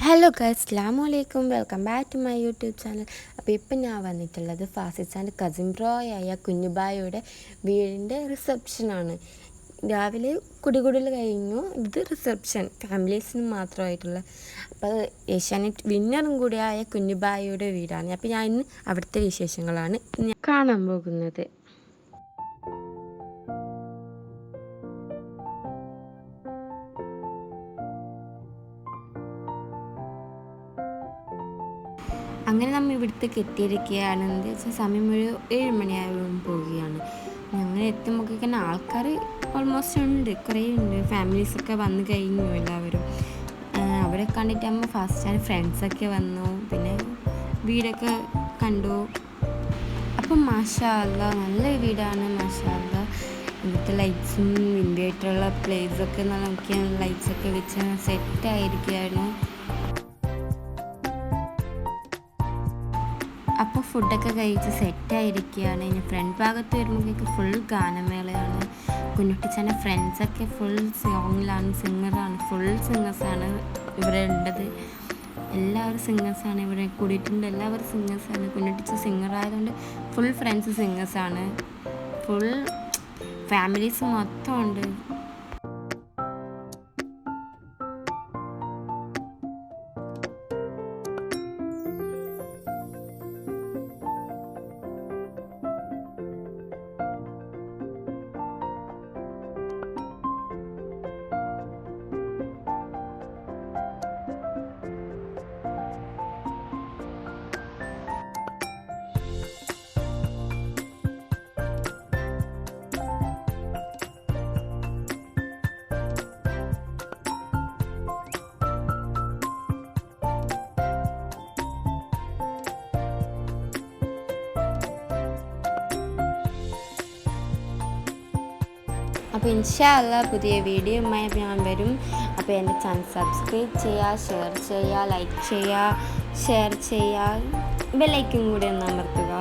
Hello guys, അസ്സലാമു അലൈക്കും. Welcome back to my YouTube channel. അപ്പോൾ ഇപ്പം ഞാൻ വന്നിട്ടുള്ളത് ഫാസിസാൻ്റെ കസിൻ ബ്രോയായ കുഞ്ഞുബായുടെ വീടിൻ്റെ റിസപ്ഷനാണ്. രാവിലെ കുടികുടൽ കഴിഞ്ഞു. ഇത് റിസപ്ഷൻ ഫാമിലീസിന് മാത്രമായിട്ടുള്ള. അപ്പോൾ ഏഷ്യാനെറ്റ് വിന്നറും കൂടിയായ കുഞ്ഞുബായുടെ വീടാണ്. അപ്പോൾ ഞാൻ ഇന്ന് അവിടുത്തെ വിശേഷങ്ങളാണ് കാണാൻ പോകുന്നത്. അങ്ങനെ നമ്മൾ ഇവിടത്തേക്ക് എത്തിയിരിക്കുകയാണ്. എന്താ വെച്ചാൽ സമയം ഒരു 7 മണിയാകുമ്പോൾ പോവുകയാണ്. ഞങ്ങൾ എത്തുമ്പോൾ തന്നെ ആൾക്കാർ ഓൾമോസ്റ്റ് ഉണ്ട്, കുറേ ഉണ്ട്. ഫാമിലീസൊക്കെ വന്നു കഴിഞ്ഞു എല്ലാവരും. അവരെ കണ്ടിട്ട് നമ്മൾ ഫസ്റ്റ് ഫ്രണ്ട്സൊക്കെ വന്നു, പിന്നെ വീടൊക്കെ കണ്ടു. അപ്പം മാഷാ അല്ലാ നല്ല വീടാണ്, മാഷാ അല്ലാ. ഇവിടുത്തെ ലൈറ്റ്സും ഇൻവേർട്ടറുള്ള പ്ലേസൊക്കെ നോക്കിയാൽ ലൈറ്റ്സൊക്കെ വെച്ച് സെറ്റായിരിക്കുകയാണ്. അപ്പോൾ ഫുഡൊക്കെ കഴിച്ച് സെറ്റായിരിക്കുകയാണ്. ഇനി ഫ്രണ്ട് ഭാഗത്ത് വരുമ്പോഴേക്ക് ഫുൾ ഗാനമേളയാണ്. കുഞ്ഞുട്ടിച്ചാൻ്റെ ഫ്രണ്ട്സൊക്കെ ഫുൾ സോങ്ങിലാണ്, സിംഗറാണ്, ഫുൾ സിംഗേഴ്സാണ് ഇവിടെ ഉള്ളത്. എല്ലാവരും സിംഗേഴ്സാണ് ഇവിടെ കൂടിയിട്ടുണ്ട്, എല്ലാവരും സിംഗേഴ്സാണ്. കുഞ്ഞുട്ടിച്ച സിംഗറായതുകൊണ്ട് ഫുൾ ഫ്രണ്ട്സ് സിംഗേഴ്സാണ്, ഫുൾ ഫാമിലീസ് മൊത്തം ഉണ്ട്. അപ്പോൾ ഇൻഷാ അല്ലാ പുതിയ വീഡിയോയുമായി ഞാൻ വരും. അപ്പോൾ എൻ്റെ ചാനൽ സബ്സ്ക്രൈബ് ചെയ്യുക, ഷെയർ ചെയ്യുക, ലൈക്ക് ചെയ്യുക, ഷെയർ ചെയ്യുക, ബെല്ലൈക്കൻ കൂടി ഒന്ന് അമർത്തുക.